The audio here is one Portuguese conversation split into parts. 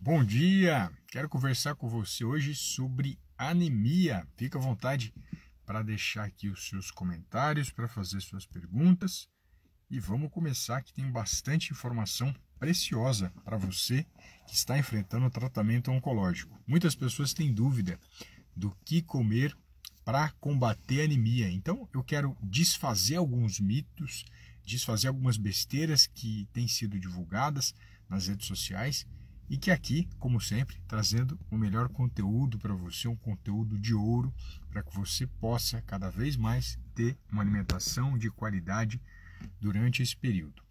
Bom dia! Quero conversar com você hoje sobre anemia. Fica à vontade para deixar aqui os seus comentários, para fazer suas perguntas. E vamos começar que tem bastante informação preciosa para você que está enfrentando o tratamento oncológico. Muitas pessoas têm dúvida do que comer para combater a anemia. Então eu quero desfazer alguns mitos, desfazer algumas besteiras que têm sido divulgadas nas redes sociais e que aqui, como sempre, trazendo o melhor conteúdo para você, um conteúdo de ouro, para que você possa cada vez mais ter uma alimentação de qualidade durante esse período.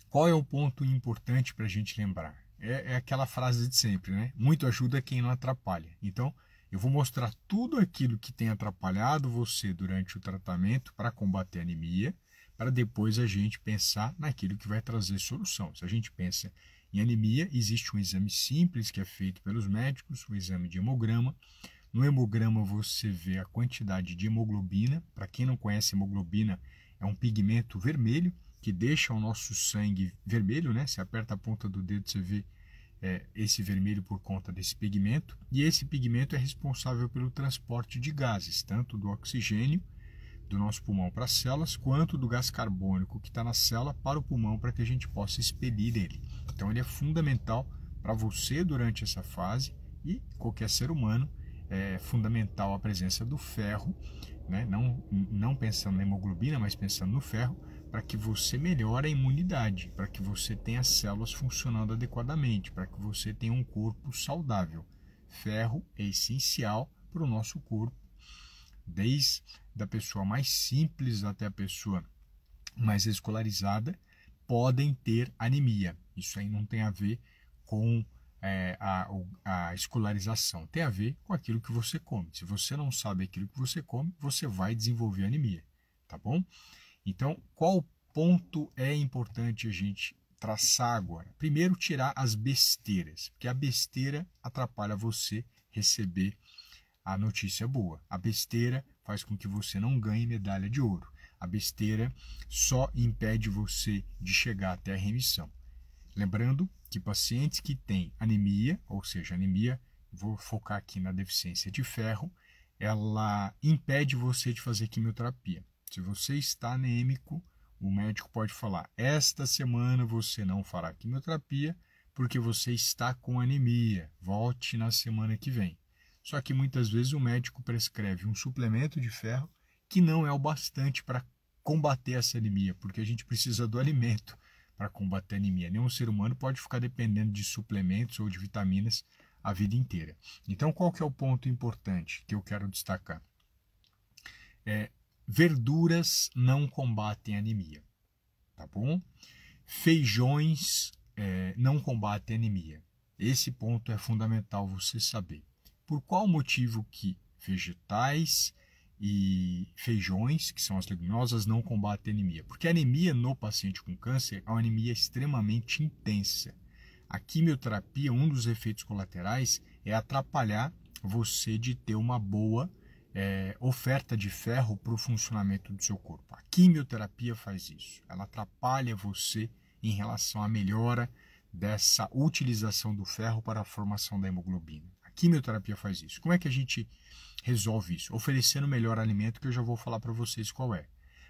Qual é o ponto importante para a gente lembrar? É aquela frase de sempre, né? Muito ajuda quem não atrapalha. Então, eu vou mostrar tudo aquilo que tem atrapalhado você durante o tratamento para combater a anemia, para depois a gente pensar naquilo que vai trazer solução. Se a gente pensa em anemia, existe um exame simples que é feito pelos médicos, o exame de hemograma. No hemograma você vê a quantidade de hemoglobina. Para quem não conhece, hemoglobina é um pigmento vermelho que deixa o nosso sangue vermelho, né? Você aperta a ponta do dedo, você vê esse vermelho por conta desse pigmento. E esse pigmento é responsável pelo transporte de gases, tanto do oxigênio do nosso pulmão para as células, quanto do gás carbônico que está na célula para o pulmão, para que a gente possa expelir ele. Então ele é fundamental para você durante essa fase e qualquer ser humano. É fundamental a presença do ferro, né? Não pensando na hemoglobina, mas pensando no ferro, para que você melhore a imunidade, para que você tenha as células funcionando adequadamente, para que você tenha um corpo saudável. Ferro é essencial para o nosso corpo, desde a pessoa mais simples até a pessoa mais escolarizada, podem ter anemia. Isso aí não tem a ver com a escolarização, tem a ver com aquilo que você come. Se você não sabe aquilo que você come, você vai desenvolver anemia, tá bom? Então, qual ponto é importante a gente traçar agora? Primeiro, tirar as besteiras, porque a besteira atrapalha você receber a notícia boa. A besteira faz com que você não ganhe medalha de ouro. A besteira só impede você de chegar até a remissão. Lembrando que pacientes que têm anemia, ou seja, anemia, vou focar aqui na deficiência de ferro, ela impede você de fazer quimioterapia. Se você está anêmico, o médico pode falar: esta semana você não fará quimioterapia porque você está com anemia, volte na semana que vem. Só que muitas vezes o médico prescreve um suplemento de ferro que não é o bastante para combater essa anemia, porque a gente precisa do alimento para combater a anemia. Nenhum ser humano pode ficar dependendo de suplementos ou de vitaminas a vida inteira. Então, qual que é o ponto importante que eu quero destacar? Verduras não combatem anemia, tá bom? Feijões não combatem anemia. Esse ponto é fundamental você saber. Por qual motivo que vegetais e feijões, que são as leguminosas, não combatem anemia? Porque a anemia no paciente com câncer é uma anemia extremamente intensa. A quimioterapia, um dos efeitos colaterais é atrapalhar você de ter uma boa oferta de ferro para o funcionamento do seu corpo. A quimioterapia faz isso. Ela atrapalha você em relação à melhora dessa utilização do ferro para a formação da hemoglobina. A quimioterapia faz isso. Como é que a gente resolve isso? Oferecendo o melhor alimento, que eu já vou falar para vocês qual é.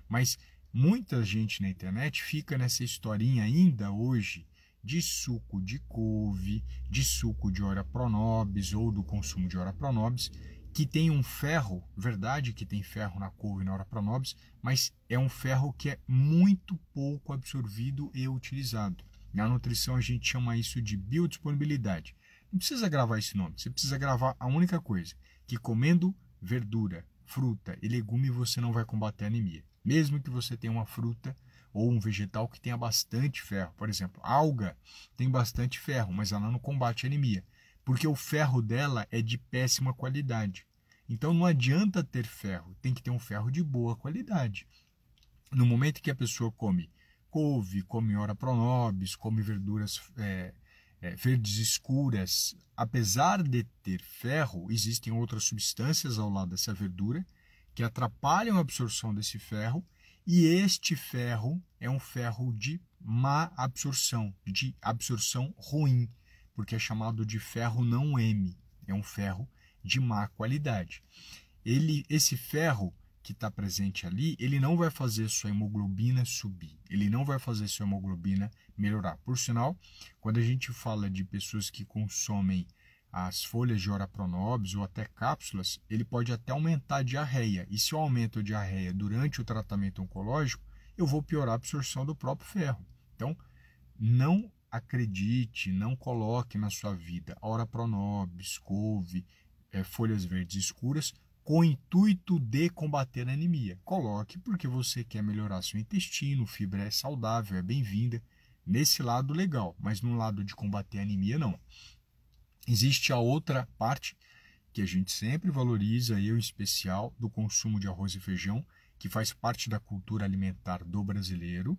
Mas muita gente na internet fica nessa historinha ainda hoje de suco de couve, de suco de ora pro nobis ou do consumo de ora pro nobis, que tem um ferro, verdade que tem ferro na couve e na ora pro nobis, mas é um ferro que é muito pouco absorvido e utilizado. Na nutrição a gente chama isso de biodisponibilidade. Não precisa gravar esse nome, você precisa gravar a única coisa, que comendo verdura, fruta e legume você não vai combater a anemia. Mesmo que você tenha uma fruta ou um vegetal que tenha bastante ferro. Por exemplo, alga tem bastante ferro, mas ela não combate a anemia, porque o ferro dela é de péssima qualidade. Então não adianta ter ferro, tem que ter um ferro de boa qualidade. No momento que a pessoa come couve, come ora pro nobis, come verduras verdes escuras, apesar de ter ferro, existem outras substâncias ao lado dessa verdura que atrapalham a absorção desse ferro, e este ferro é um ferro de má absorção, de absorção ruim, porque é chamado de ferro não M, é um ferro de má qualidade. Esse ferro que está presente ali, ele não vai fazer sua hemoglobina subir, ele não vai fazer sua hemoglobina melhorar. Por sinal, quando a gente fala de pessoas que consomem as folhas de Ora Pronobis ou até cápsulas, ele pode até aumentar a diarreia. E se eu aumento a diarreia durante o tratamento oncológico, eu vou piorar a absorção do próprio ferro. Então, não acredite, não coloque na sua vida Ora Pronobis, couve, folhas verdes escuras, com o intuito de combater a anemia. Coloque porque você quer melhorar seu intestino, fibra é saudável, é bem-vinda, nesse lado legal, mas no lado de combater a anemia, não. Existe a outra parte que a gente sempre valoriza, eu em especial, do consumo de arroz e feijão, que faz parte da cultura alimentar do brasileiro.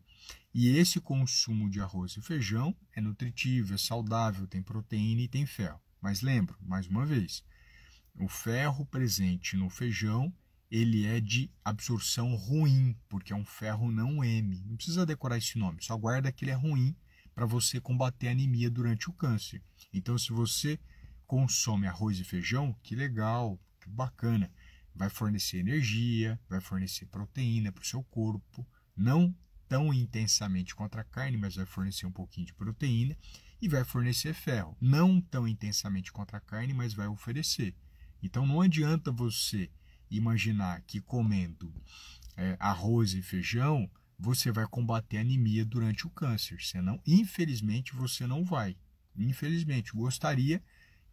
E esse consumo de arroz e feijão é nutritivo, é saudável, tem proteína e tem ferro. Mas lembro, mais uma vez, o ferro presente no feijão, ele é de absorção ruim, porque é um ferro não M. Não precisa decorar esse nome, só guarda que ele é ruim para você combater a anemia durante o câncer. Então, se você consome arroz e feijão, que legal, que bacana, vai fornecer energia, vai fornecer proteína para o seu corpo, não tão intensamente contra a carne, mas vai fornecer um pouquinho de proteína e vai fornecer ferro, não tão intensamente contra a carne, mas vai oferecer. Então, não adianta você imaginar que comendo arroz e feijão, você vai combater a anemia durante o câncer. Senão, infelizmente, você não vai. Infelizmente, gostaria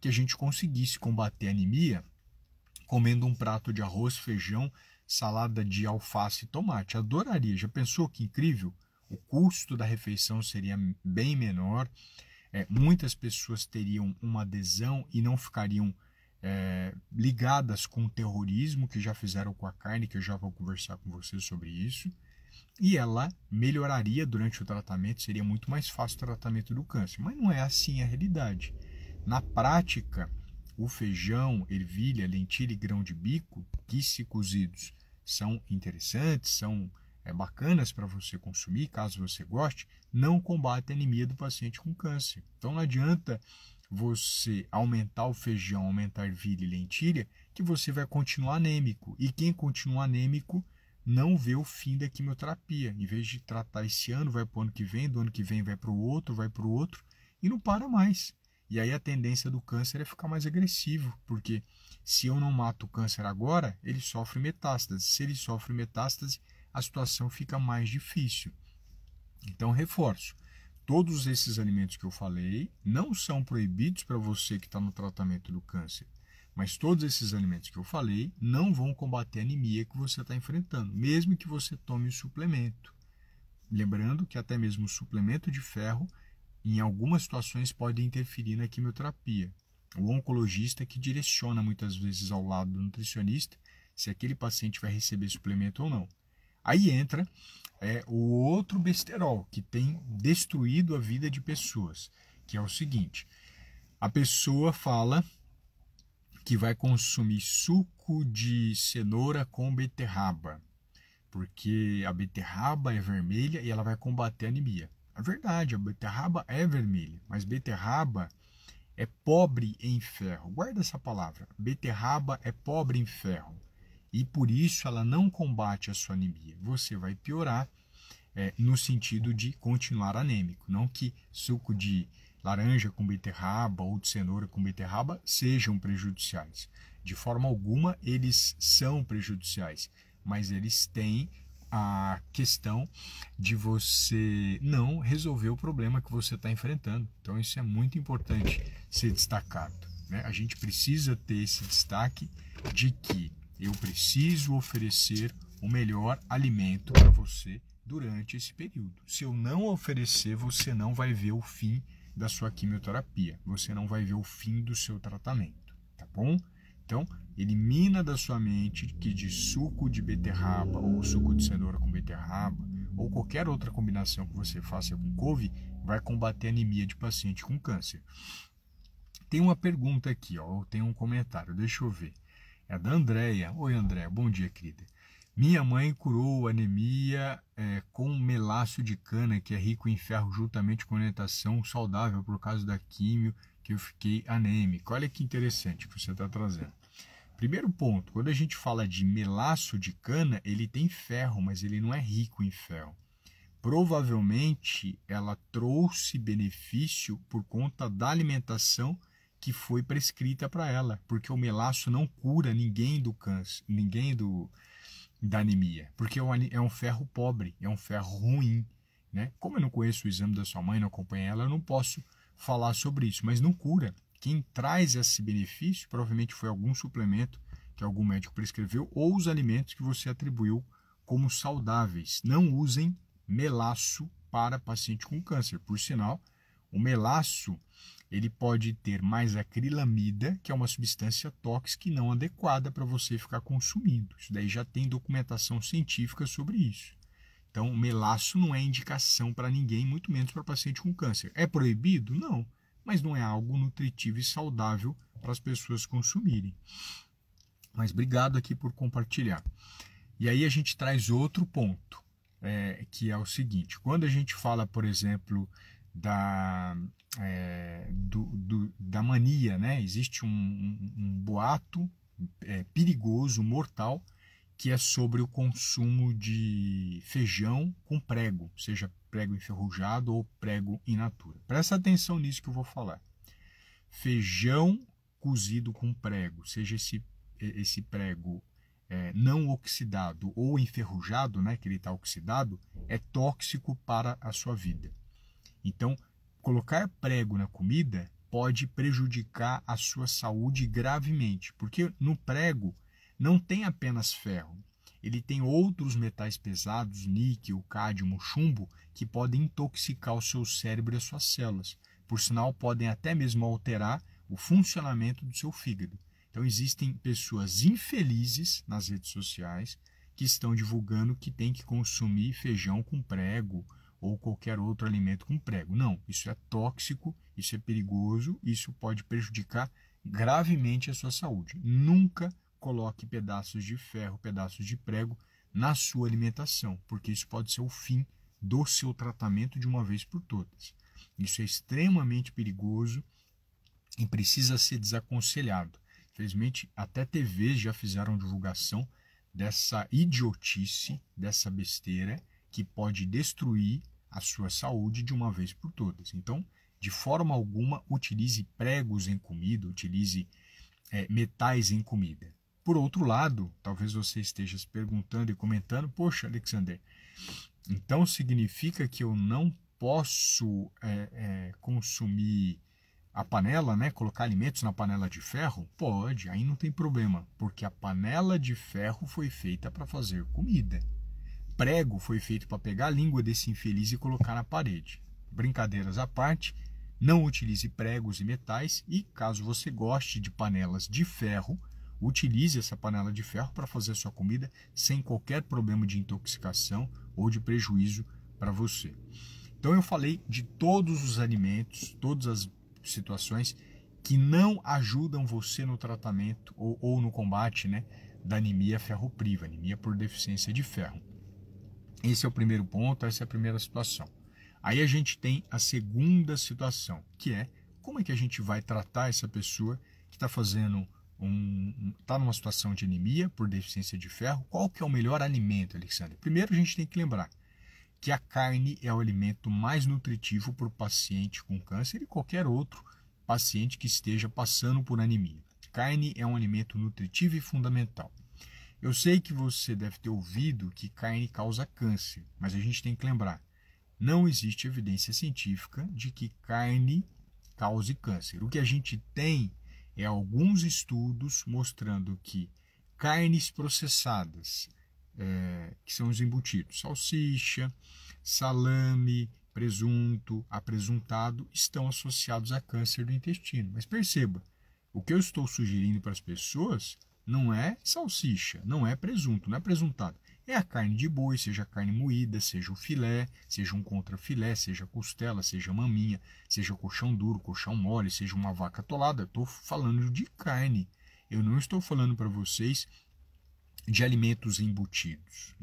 que a gente conseguisse combater a anemia comendo um prato de arroz, feijão, salada de alface e tomate. Adoraria. Já pensou que incrível? O custo da refeição seria bem menor. Muitas pessoas teriam uma adesão e não ficariam ligadas com o terrorismo que já fizeram com a carne, que eu já vou conversar com vocês sobre isso. E ela melhoraria durante o tratamento, seria muito mais fácil o tratamento do câncer. Mas não é assim a realidade. Na prática, o feijão, ervilha, lentilha e grão de bico, que se cozidos, são interessantes, são bacanas para você consumir, caso você goste, não combate a anemia do paciente com câncer. Então não adianta você aumentar o feijão, aumentar a ervilha e lentilha, que você vai continuar anêmico. E quem continua anêmico não vê o fim da quimioterapia. Em vez de tratar esse ano, vai para o ano que vem, do ano que vem vai para o outro, e não para mais. E aí a tendência do câncer é ficar mais agressivo, porque se eu não mato o câncer agora, ele sofre metástase. Se ele sofre metástase, a situação fica mais difícil. Então, reforço. Todos esses alimentos que eu falei não são proibidos para você que está no tratamento do câncer. Mas todos esses alimentos que eu falei não vão combater a anemia que você está enfrentando, mesmo que você tome o suplemento. Lembrando que até mesmo o suplemento de ferro, em algumas situações, pode interferir na quimioterapia. O oncologista que direciona muitas vezes ao lado do nutricionista se aquele paciente vai receber suplemento ou não. Aí entra o outro besterol que tem destruído a vida de pessoas, que é o seguinte: a pessoa fala que vai consumir suco de cenoura com beterraba, porque a beterraba é vermelha e ela vai combater a anemia. É verdade, a beterraba é vermelha, mas beterraba é pobre em ferro. Guarda essa palavra. Beterraba é pobre em ferro. E por isso ela não combate a sua anemia. Você vai piorar no sentido de continuar anêmico. Não que suco de laranja com beterraba ou de cenoura com beterraba sejam prejudiciais. De forma alguma eles são prejudiciais, mas eles têm a questão de você não resolver o problema que você está enfrentando. Então isso é muito importante ser destacado, né? A gente precisa ter esse destaque de que eu preciso oferecer o melhor alimento para você durante esse período. Se eu não oferecer, você não vai ver o fim da sua quimioterapia, você não vai ver o fim do seu tratamento, tá bom? Então, elimina da sua mente que de suco de beterraba ou suco de cenoura com beterraba ou qualquer outra combinação que você faça com couve vai combater a anemia de paciente com câncer. Tem uma pergunta aqui, ó, tem um comentário, deixa eu ver. É da Andréia. Oi, Andréia, bom dia, querida. Minha mãe curou anemia com melaço de cana, que é rico em ferro, juntamente com alimentação saudável por causa da químio, que eu fiquei anêmico. Olha que interessante que você está trazendo. Primeiro ponto, quando a gente fala de melaço de cana, ele tem ferro, mas ele não é rico em ferro. Provavelmente ela trouxe benefício por conta da alimentação que foi prescrita para ela, porque o melaço não cura ninguém do câncer, da anemia, porque é um ferro pobre, é um ferro ruim, né? Como eu não conheço o exame da sua mãe, não acompanho ela, eu não posso falar sobre isso, mas não cura. Quem traz esse benefício provavelmente foi algum suplemento que algum médico prescreveu ou os alimentos que você atribuiu como saudáveis. Não usem melaço para paciente com câncer. Por sinal, o melaço ele pode ter mais acrilamida, que é uma substância tóxica e não adequada para você ficar consumindo. Isso daí já tem documentação científica sobre isso. Então, melaço não é indicação para ninguém, muito menos para paciente com câncer. É proibido? Não, mas não é algo nutritivo e saudável para as pessoas consumirem. Mas obrigado aqui por compartilhar. E aí a gente traz outro ponto, que é o seguinte: quando a gente fala, por exemplo, da mania, né? Existe um boato perigoso, mortal, que é sobre o consumo de feijão com prego, seja prego enferrujado ou prego in natura. Presta atenção nisso que eu vou falar. Feijão cozido com prego, seja esse prego não oxidado ou enferrujado, né, que ele está oxidado, é tóxico para a sua vida. Então, colocar prego na comida pode prejudicar a sua saúde gravemente, porque no prego não tem apenas ferro, ele tem outros metais pesados, níquel, cádmio, chumbo, que podem intoxicar o seu cérebro e as suas células. Por sinal, podem até mesmo alterar o funcionamento do seu fígado. Então, existem pessoas infelizes nas redes sociais que estão divulgando que tem que consumir feijão com prego ou qualquer outro alimento com prego. Não, isso é tóxico, isso é perigoso, isso pode prejudicar gravemente a sua saúde. Nunca coloque pedaços de ferro, pedaços de prego na sua alimentação, porque isso pode ser o fim do seu tratamento de uma vez por todas. Isso é extremamente perigoso e precisa ser desaconselhado. Infelizmente, até TVs já fizeram divulgação dessa idiotice, dessa besteira, que pode destruir a sua saúde de uma vez por todas. Então, de forma alguma, utilize pregos em comida, utilize metais em comida. Por outro lado, talvez você esteja se perguntando e comentando: poxa, Alexander, então significa que eu não posso consumir a panela, né? Colocar alimentos na panela de ferro? Pode, aí não tem problema, porque a panela de ferro foi feita para fazer comida. Prego foi feito para pegar a língua desse infeliz e colocar na parede. Brincadeiras à parte, não utilize pregos e metais e, caso você goste de panelas de ferro, utilize essa panela de ferro para fazer a sua comida sem qualquer problema de intoxicação ou de prejuízo para você. Então eu falei de todos os alimentos, todas as situações que não ajudam você no tratamento ou no combate, né, da anemia ferropriva, anemia por deficiência de ferro. Esse é o primeiro ponto, essa é a primeira situação. Aí a gente tem a segunda situação, que é como é que a gente vai tratar essa pessoa que está fazendo está numa situação de anemia por deficiência de ferro. Qual que é o melhor alimento, Alexandre? Primeiro a gente tem que lembrar que a carne é o alimento mais nutritivo para o paciente com câncer e qualquer outro paciente que esteja passando por anemia. Carne é um alimento nutritivo e fundamental. Eu sei que você deve ter ouvido que carne causa câncer, mas a gente tem que lembrar, não existe evidência científica de que carne cause câncer. O que a gente tem é alguns estudos mostrando que carnes processadas, que são os embutidos, salsicha, salame, presunto, apresuntado, estão associados a câncer do intestino. Mas perceba, o que eu estou sugerindo para as pessoas não é salsicha, não é presunto, não é presuntado. É a carne de boi, seja carne moída, seja o filé, seja um contrafilé, seja costela, seja maminha, seja colchão duro, colchão mole, seja uma vaca atolada. Estou falando de carne. Eu não estou falando para vocês de alimentos embutidos.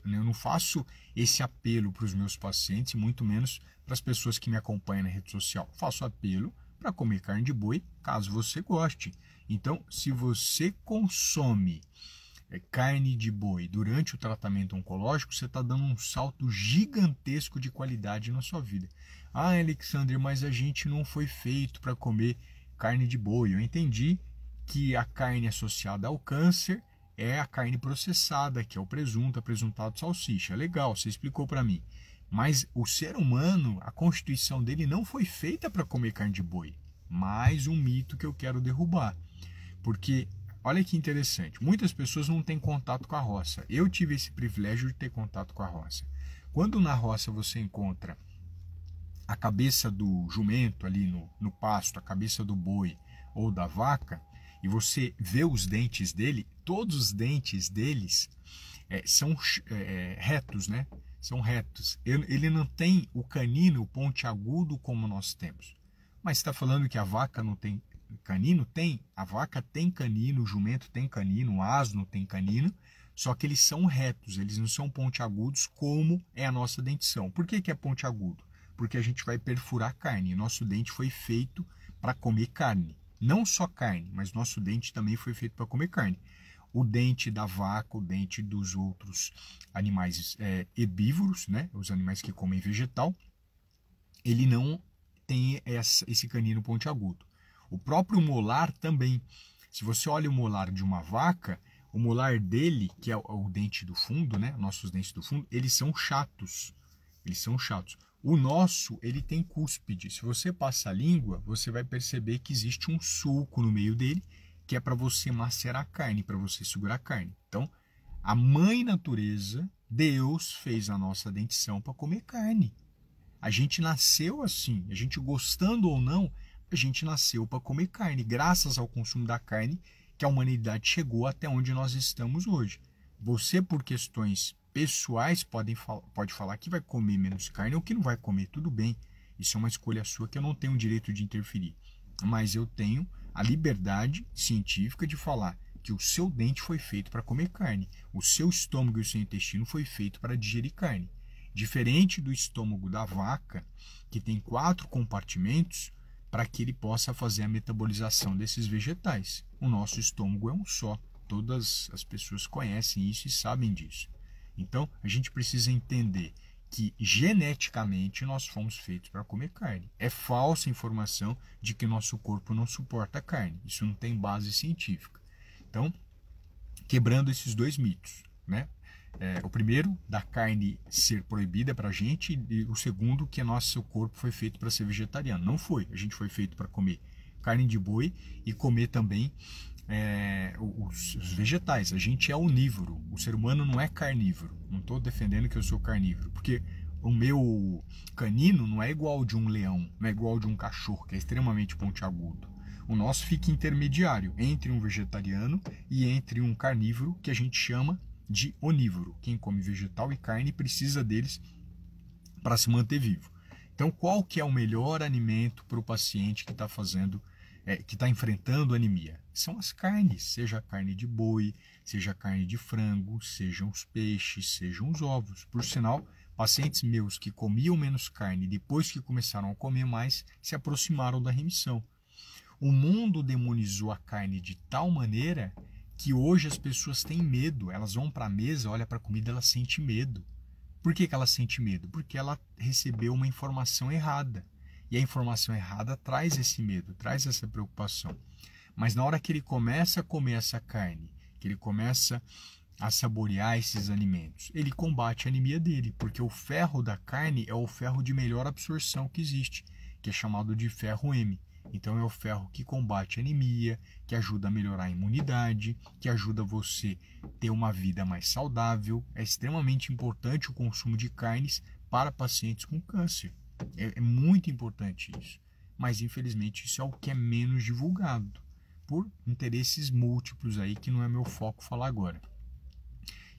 Eu não faço esse apelo para os meus pacientes, muito menos para as pessoas que me acompanham na rede social. Faço apelo para comer carne de boi, caso você goste. Então, se você consome carne de boi durante o tratamento oncológico, você está dando um salto gigantesco de qualidade na sua vida. Ah, Alexandre, mas a gente não foi feito para comer carne de boi. Eu entendi que a carne associada ao câncer é a carne processada, que é o presunto, apresuntado, salsicha. Legal, você explicou para mim. Mas o ser humano, a constituição dele não foi feita para comer carne de boi. Mais um mito que eu quero derrubar. Porque, olha que interessante, muitas pessoas não têm contato com a roça. Eu tive esse privilégio de ter contato com a roça. Quando na roça você encontra a cabeça do jumento ali no pasto, a cabeça do boi ou da vaca, e você vê os dentes dele, todos os dentes deles são retos, né? São retos. Ele não tem o canino pontiagudo como nós temos. Mas está falando que a vaca não tem canino? Tem. A vaca tem canino, o jumento tem canino, o asno tem canino, só que eles são retos, eles não são pontiagudos como é a nossa dentição. Por que é pontiagudo? Porque a gente vai perfurar a carne. Nosso dente foi feito para comer carne. Não só carne, mas nosso dente também foi feito para comer carne. O dente da vaca, o dente dos outros animais herbívoros, né? Os animais que comem vegetal, ele não tem esse canino pontiagudo. O próprio molar também. Se você olha o molar de uma vaca, o molar dele, que é o dente do fundo, né? Nossos dentes do fundo, eles são chatos. Eles são chatos. O nosso, ele tem cúspide. Se você passa a língua, você vai perceber que existe um sulco no meio dele, que é para você macerar a carne, para você segurar a carne. Então, a mãe natureza, Deus, fez a nossa dentição para comer carne. A gente nasceu assim, a gente gostando ou não, a gente nasceu para comer carne. Graças ao consumo da carne, que a humanidade chegou até onde nós estamos hoje. Você, por questões pessoais, pode falar que vai comer menos carne ou que não vai comer, tudo bem. Isso é uma escolha sua que eu não tenho o direito de interferir. Mas eu tenho a liberdade científica de falar que o seu dente foi feito para comer carne. O seu estômago e o seu intestino foi feito para digerir carne. Diferente do estômago da vaca, que tem 4 compartimentos para que ele possa fazer a metabolização desses vegetais. O nosso estômago é um só. Todas as pessoas conhecem isso e sabem disso. Então, a gente precisa entender que geneticamente nós fomos feitos para comer carne. É falsa informação de que nosso corpo não suporta carne. Isso não tem base científica. Então, quebrando esses 2 mitos, né? O primeiro, da carne ser proibida para a gente, e o segundo, que nosso corpo foi feito para ser vegetariano. Não foi. A gente foi feito para comer carne de boi e comer também os vegetais. A gente é onívoro. O ser humano não é carnívoro. Não estou defendendo que eu sou carnívoro, porque o meu canino não é igual ao de um leão, não é igual ao de um cachorro, que é extremamente pontiagudo. O nosso fica intermediário entre um vegetariano e entre um carnívoro, que a gente chama de onívoro. Quem come vegetal e carne precisa deles para se manter vivo. Então, qual que é o melhor alimento para o paciente que está que está enfrentando anemia? São as carnes, seja a carne de boi, seja a carne de frango, sejam os peixes, sejam os ovos. Por sinal, pacientes meus que comiam menos carne, depois que começaram a comer mais, se aproximaram da remissão. O mundo demonizou a carne de tal maneira que hoje as pessoas têm medo. Elas vão para a mesa, olham para a comida, elas sentem medo. Por que ela sente medo? Porque ela recebeu uma informação errada. E a informação errada traz esse medo, traz essa preocupação. Mas na hora que ele começa a comer essa carne, que ele começa a saborear esses alimentos, ele combate a anemia dele, porque o ferro da carne é o ferro de melhor absorção que existe, que é chamado de ferro M. Então é o ferro que combate a anemia, que ajuda a melhorar a imunidade, que ajuda você a ter uma vida mais saudável. É extremamente importante o consumo de carnes para pacientes com câncer. É muito importante isso. Mas infelizmente isso é o que é menos divulgado, por interesses múltiplos aí, que não é meu foco falar agora.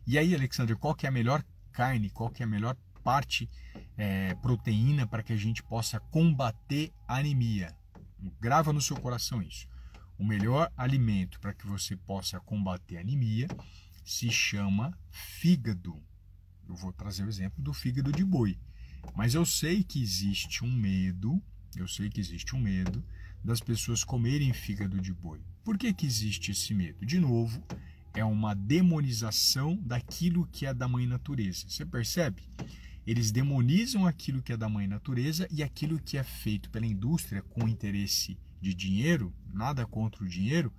E aí, Alexandre, qual que é a melhor carne, qual que é a melhor parte proteína para que a gente possa combater a anemia? Grava no seu coração isso. O melhor alimento para que você possa combater a anemia se chama fígado. Eu vou trazer o exemplo do fígado de boi. Mas eu sei que existe um medo, das pessoas comerem fígado de boi. Por que que existe esse medo? De novo, é uma demonização daquilo que é da mãe natureza. Você percebe? Eles demonizam aquilo que é da mãe natureza e aquilo que é feito pela indústria com interesse de dinheiro, nada contra o dinheiro,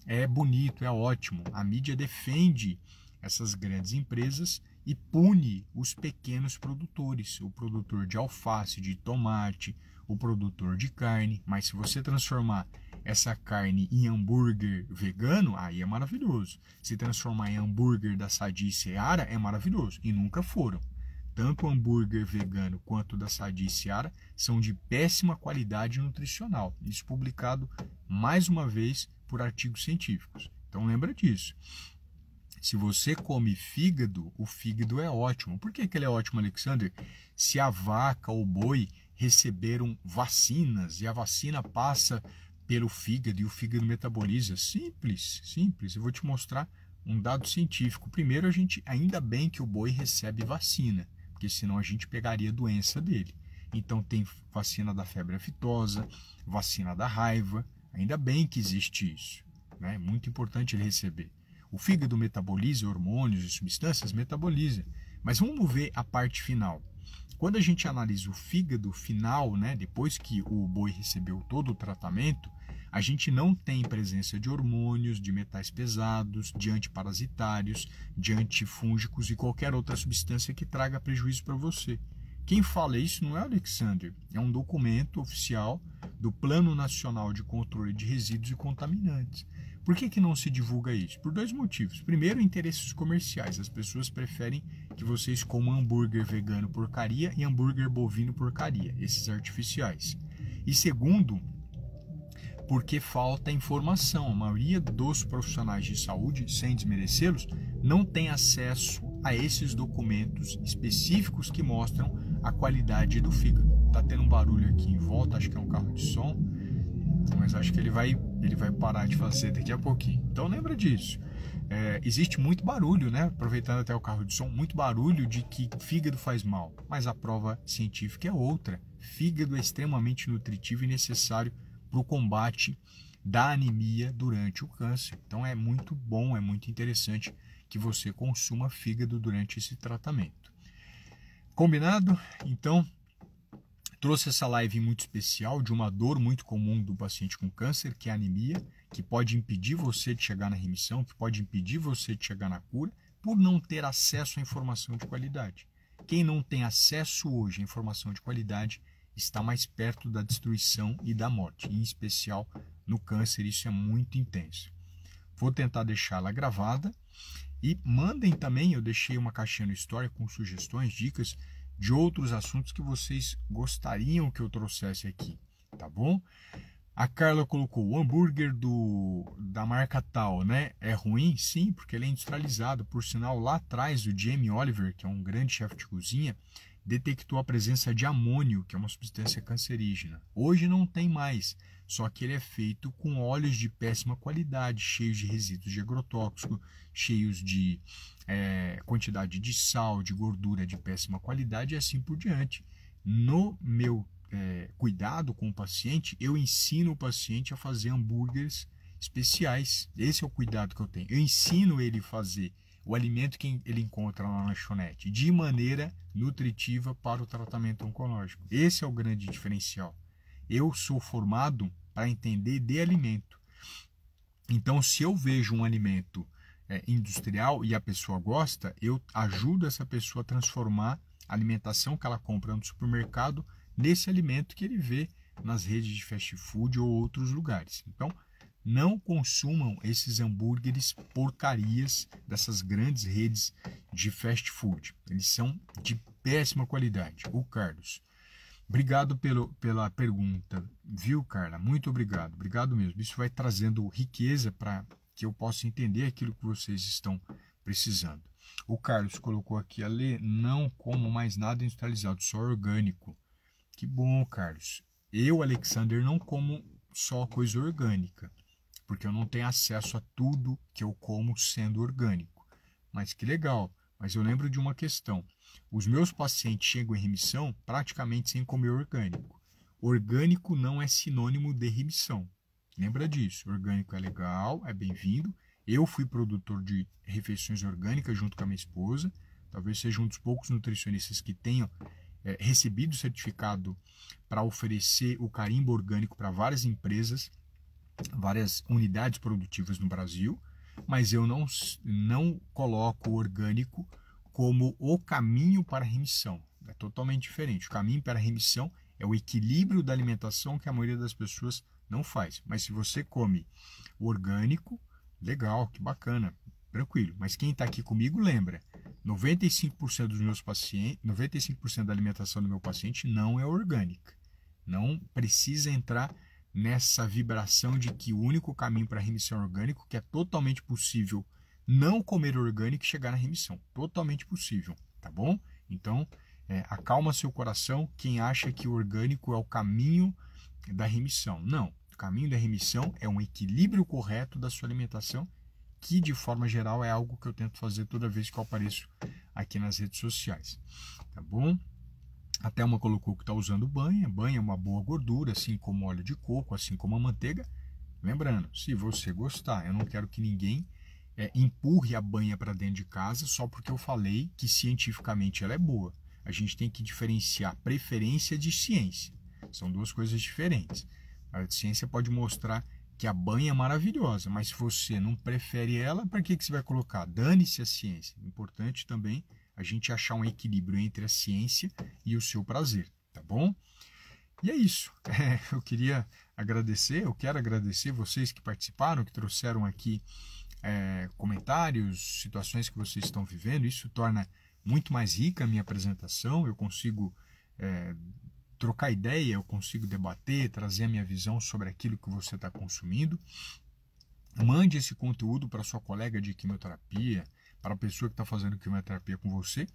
é bonito, é ótimo. A mídia defende essas grandes empresas e pune os pequenos produtores, o produtor de alface, de tomate, o produtor de carne. Mas se você transformar essa carne em hambúrguer vegano, aí é maravilhoso. Se transformar em hambúrguer da Sadia e Seara, é maravilhoso. E nunca foram. Tanto o hambúrguer vegano quanto da Sadia e Seara são de péssima qualidade nutricional. Isso publicado mais uma vez por artigos científicos. Então lembra disso. Se você come fígado, o fígado é ótimo. Por que que ele é ótimo, Alexander? Se a vaca ou o boi receberam vacinas e a vacina passa pelo fígado e o fígado metaboliza. Simples, simples. Eu vou te mostrar um dado científico. Primeiro, ainda bem que o boi recebe vacina, porque senão a gente pegaria a doença dele. Então tem vacina da febre aftosa, vacina da raiva. Ainda bem que existe isso, né? É muito importante ele receber. O fígado metaboliza hormônios e substâncias, metaboliza. Mas vamos ver a parte final. Quando a gente analisa o fígado final, né, depois que o boi recebeu todo o tratamento, a gente não tem presença de hormônios, de metais pesados, de antiparasitários, de antifúngicos e qualquer outra substância que traga prejuízo para você. Quem fala isso não é o Alexander, é um documento oficial do Plano Nacional de Controle de Resíduos e Contaminantes. Por que que não se divulga isso? Por dois motivos. Primeiro, interesses comerciais. As pessoas preferem que vocês comam hambúrguer vegano porcaria e hambúrguer bovino porcaria, esses artificiais. E segundo, porque falta informação. A maioria dos profissionais de saúde, sem desmerecê-los, não tem acesso a esses documentos específicos que mostram a qualidade do fígado. Tá tendo um barulho aqui em volta, acho que é um carro de som, mas acho que ele vai parar de fazer daqui a pouquinho. Então lembra disso. Existe muito barulho, né? Aproveitando até o carro de som, muito barulho de que fígado faz mal. Mas a prova científica é outra. Fígado é extremamente nutritivo e necessário para o combate da anemia durante o câncer. Então é muito bom, é muito interessante que você consuma fígado durante esse tratamento. Combinado? Então, trouxe essa live muito especial de uma dor muito comum do paciente com câncer, que é a anemia, que pode impedir você de chegar na remissão, que pode impedir você de chegar na cura, por não ter acesso à informação de qualidade. Quem não tem acesso hoje à informação de qualidade está mais perto da destruição e da morte, em especial no câncer, isso é muito intenso. Vou tentar deixá-la gravada e mandem também, eu deixei uma caixinha no Story com sugestões, dicas de outros assuntos que vocês gostariam que eu trouxesse aqui, tá bom? A Carla colocou o hambúrguer da marca tal, né? É ruim? Sim, porque ele é industrializado. Por sinal, lá atrás, o Jamie Oliver, que é um grande chefe de cozinha, detectou a presença de amônio, que é uma substância cancerígena. Hoje não tem mais, só que ele é feito com óleos de péssima qualidade, cheios de resíduos de agrotóxico, cheios de quantidade de sal, de gordura de péssima qualidade e assim por diante. No meu cuidado com o paciente, eu ensino o paciente a fazer hambúrgueres especiais. Esse é o cuidado que eu tenho. Eu ensino ele a fazer o alimento que ele encontra na lanchonete de maneira nutritiva para o tratamento oncológico. Esse é o grande diferencial. Eu sou formado para entender de alimento. Então, se eu vejo um alimento industrial e a pessoa gosta, eu ajudo essa pessoa a transformar a alimentação que ela compra no supermercado nesse alimento que ele vê nas redes de fast food ou outros lugares. Então, não consumam esses hambúrgueres porcarias dessas grandes redes de fast food. Eles são de péssima qualidade. O Carlos. Obrigado pela pergunta, viu, Carla? Muito obrigado. Obrigado mesmo. Isso vai trazendo riqueza para que eu possa entender aquilo que vocês estão precisando. O Carlos colocou aqui, Ale, não como mais nada industrializado, só orgânico. Que bom, Carlos. Eu, Alexander, não como só coisa orgânica, porque eu não tenho acesso a tudo que eu como sendo orgânico. mas que legal. Mas eu lembro de uma questão. Os meus pacientes chegam em remissão praticamente sem comer orgânico. Orgânico não é sinônimo de remissão. Lembra disso. Orgânico é legal, é bem-vindo. Eu fui produtor de refeições orgânicas junto com a minha esposa. Talvez seja um dos poucos nutricionistas que tenham recebido certificado para oferecer o carimbo orgânico para várias empresas, várias unidades produtivas no Brasil. Mas eu não coloco o orgânico como o caminho para a remissão. É totalmente diferente. O caminho para a remissão é o equilíbrio da alimentação que a maioria das pessoas não faz. Mas se você come o orgânico, legal, que bacana, tranquilo. Mas quem está aqui comigo lembra, 95% dos meus pacientes, 95% da alimentação do meu paciente não é orgânica. Não precisa entrar nessa vibração de que o único caminho para a remissão é orgânico, que é totalmente possível não comer orgânico e chegar na remissão. Totalmente possível, tá bom? Então, acalma seu coração quem acha que o orgânico é o caminho da remissão. Não, o caminho da remissão é um equilíbrio correto da sua alimentação, que de forma geral é algo que eu tento fazer toda vez que eu apareço aqui nas redes sociais, tá bom? A Thelma colocou que está usando banha. Banha é uma boa gordura, assim como óleo de coco, assim como a manteiga. Lembrando, se você gostar, eu não quero que ninguém empurre a banha para dentro de casa só porque eu falei que cientificamente ela é boa. A gente tem que diferenciar preferência de ciência. São duas coisas diferentes. A ciência pode mostrar que a banha é maravilhosa, mas se você não prefere ela, para que você vai colocar? Dane-se a ciência. Importante também a gente achar um equilíbrio entre a ciência e o seu prazer, tá bom? E é isso. Eu quero agradecer vocês que participaram, que trouxeram aqui comentários, situações que vocês estão vivendo. Isso torna muito mais rica a minha apresentação. Eu consigo trocar ideia, eu consigo debater, trazer a minha visão sobre aquilo que você está consumindo. Mande esse conteúdo para sua colega de quimioterapia, para a pessoa que está fazendo quimioterapia com você,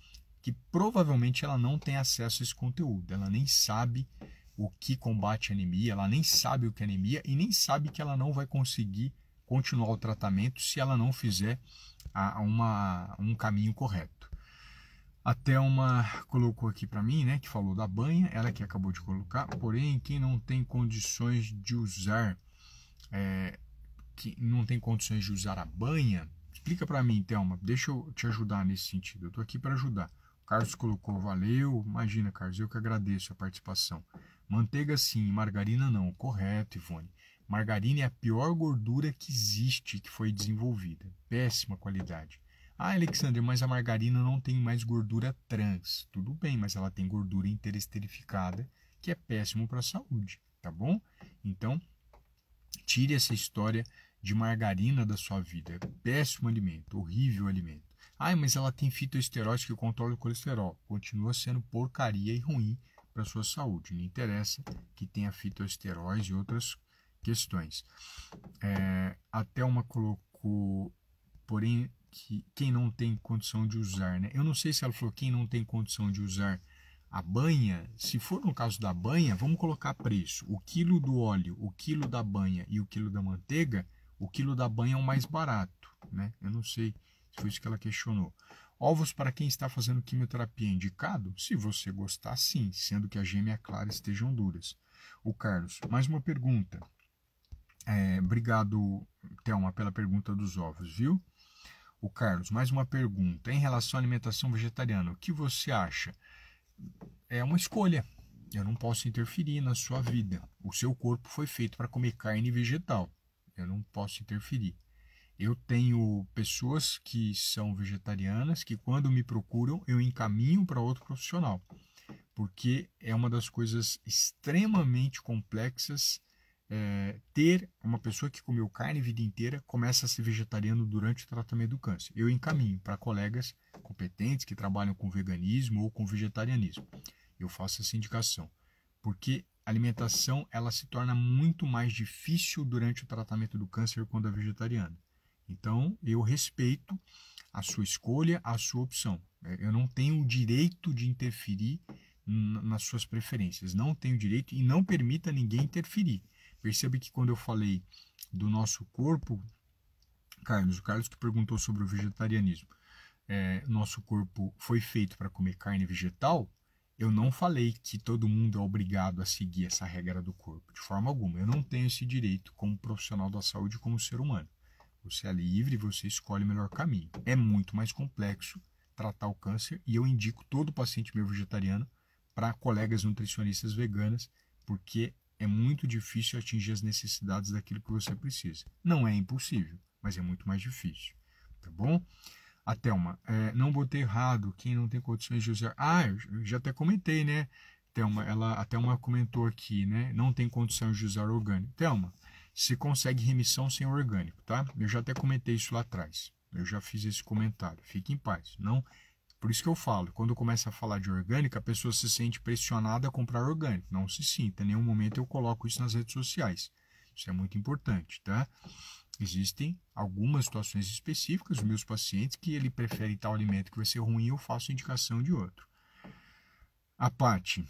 que provavelmente ela não tem acesso a esse conteúdo, ela nem sabe o que combate a anemia, ela nem sabe o que é anemia e nem sabe que ela não vai conseguir continuar o tratamento se ela não fizer um caminho correto. A Thelma colocou aqui para mim, né, que falou da banha, ela que acabou de colocar, porém quem não tem condições de usar a banha, explica para mim, Thelma, deixa eu te ajudar nesse sentido, eu estou aqui para ajudar. O Carlos colocou, valeu, imagina, Carlos, eu que agradeço a participação. Manteiga sim, margarina não, correto, Ivone. Margarina é a pior gordura que existe, que foi desenvolvida, péssima qualidade. Ah, Alexandre, mas a margarina não tem mais gordura trans. Tudo bem, mas ela tem gordura interesterificada, que é péssimo para a saúde, tá bom? Então, tire essa história de margarina da sua vida. É péssimo alimento, horrível alimento. Ah, mas ela tem fitoesteróis que controlam o colesterol. Continua sendo porcaria e ruim para a sua saúde. Não interessa que tenha fitoesteróis e outras questões. A Thelma colocou, porém, que quem não tem condição de usar, né? Eu não sei se ela falou quem não tem condição de usar a banha. Se for no caso da banha, vamos colocar preço. O quilo do óleo, o quilo da banha e o quilo da manteiga, o quilo da banha é o mais barato, né? Eu não sei se foi isso que ela questionou. Ovos para quem está fazendo quimioterapia indicado? Se você gostar, sim, sendo que a gêmea clara estejam duras. O Carlos, mais uma pergunta. Obrigado, Thelma, pela pergunta dos ovos, viu? O Carlos, mais uma pergunta. Em relação à alimentação vegetariana, o que você acha? É uma escolha. Eu não posso interferir na sua vida. O seu corpo foi feito para comer carne vegetal. Eu não posso interferir. Eu tenho pessoas que são vegetarianas que, quando me procuram, eu encaminho para outro profissional. Porque é uma das coisas extremamente complexas. Ter uma pessoa que comeu carne a vida inteira começa a ser vegetariano durante o tratamento do câncer. Eu encaminho para colegas competentes que trabalham com veganismo ou com vegetarianismo. Eu faço essa indicação, porque a alimentação ela se torna muito mais difícil durante o tratamento do câncer quando é vegetariana. Então, eu respeito a sua escolha, a sua opção. Eu não tenho o direito de interferir nas suas preferências. Não tenho direito e não permita ninguém interferir. Percebe que quando eu falei do nosso corpo, o Carlos que perguntou sobre o vegetarianismo, nosso corpo foi feito para comer carne vegetal, eu não falei que todo mundo é obrigado a seguir essa regra do corpo, de forma alguma. Eu não tenho esse direito como profissional da saúde, como ser humano. Você é livre, você escolhe o melhor caminho. É muito mais complexo tratar o câncer e eu indico todo paciente meu vegetariano para colegas nutricionistas veganas, porque é muito difícil atingir as necessidades daquilo que você precisa. Não é impossível, mas é muito mais difícil. Tá bom? A Thelma, não botei errado, quem não tem condições de usar... eu já até comentei, né? Thelma, a Thelma comentou aqui, né? Não tem condição de usar orgânico. Thelma, se consegue remissão sem orgânico, tá? Eu já até comentei isso lá atrás. Eu já fiz esse comentário. Fique em paz. Não, por isso que eu falo, quando começa a falar de orgânico, a pessoa se sente pressionada a comprar orgânico. Não se sinta, em nenhum momento eu coloco isso nas redes sociais. Isso é muito importante, tá? Existem algumas situações específicas dos meus pacientes que ele prefere tal alimento que vai ser ruim e eu faço indicação de outro. A Paty,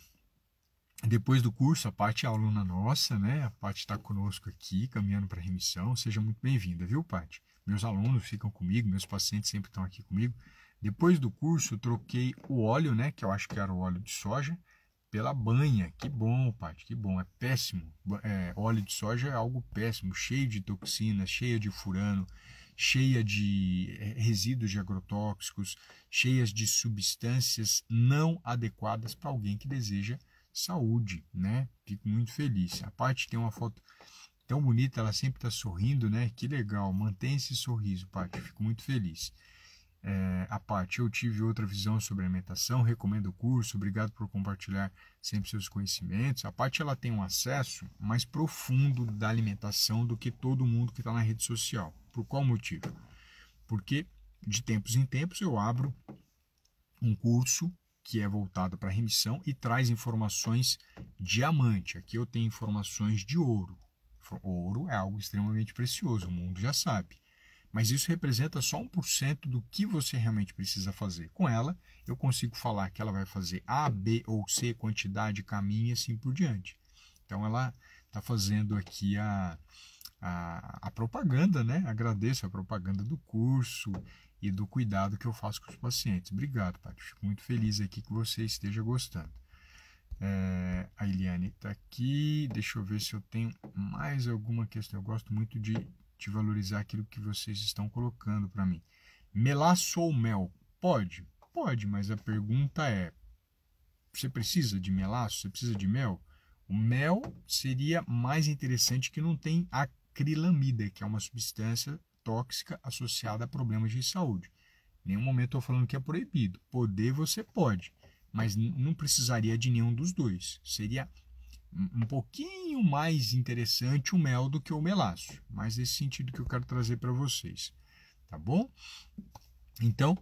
depois do curso, a Paty é aluna nossa, né? A Paty está conosco aqui, caminhando para a remissão. Seja muito bem-vinda, viu, Paty? Meus alunos ficam comigo, meus pacientes sempre estão aqui comigo. Depois do curso, eu troquei o óleo, né? Que eu acho que era o óleo de soja, pela banha. Que bom, Paty, que bom. É péssimo. Óleo de soja é algo péssimo, cheio de toxinas, cheia de furano, cheia de resíduos de agrotóxicos, cheias de substâncias não adequadas para alguém que deseja saúde, né? Fico muito feliz. A Paty tem uma foto tão bonita, ela sempre está sorrindo, né? Que legal. Mantém esse sorriso, Paty. Fico muito feliz. A Paty, eu tive outra visão sobre alimentação, recomendo o curso, obrigado por compartilhar sempre seus conhecimentos. A Paty, ela tem um acesso mais profundo da alimentação do que todo mundo que está na rede social. Por qual motivo? Porque de tempos em tempos eu abro um curso que é voltado para remissão e traz informações diamante. Aqui eu tenho informações de ouro. Ouro é algo extremamente precioso, o mundo já sabe. Mas isso representa só 1% do que você realmente precisa fazer. Com ela, eu consigo falar que ela vai fazer A, B ou C, quantidade, caminho e assim por diante. Então, ela está fazendo aqui a propaganda, né? Agradeço a propaganda do curso e do cuidado que eu faço com os pacientes. Obrigado, Paty. Fico muito feliz aqui que você esteja gostando. A Eliane está aqui. Deixa eu ver se eu tenho mais alguma questão. Eu gosto muito de valorizar aquilo que vocês estão colocando para mim. Melaço ou mel? Pode? Pode, mas a pergunta é, você precisa de melaço? Você precisa de mel? O mel seria mais interessante, que não tem acrilamida, que é uma substância tóxica associada a problemas de saúde. Em nenhum momento estou falando que é proibido. Poder você pode, mas não precisaria de nenhum dos dois. Seria um pouquinho mais interessante o mel do que o melaço, mas nesse sentido que eu quero trazer para vocês, tá bom? Então,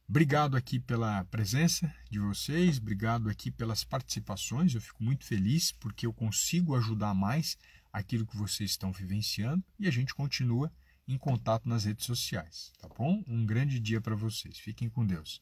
obrigado aqui pela presença de vocês, obrigado aqui pelas participações, eu fico muito feliz porque eu consigo ajudar mais aquilo que vocês estão vivenciando e a gente continua em contato nas redes sociais, tá bom? Um grande dia para vocês, fiquem com Deus.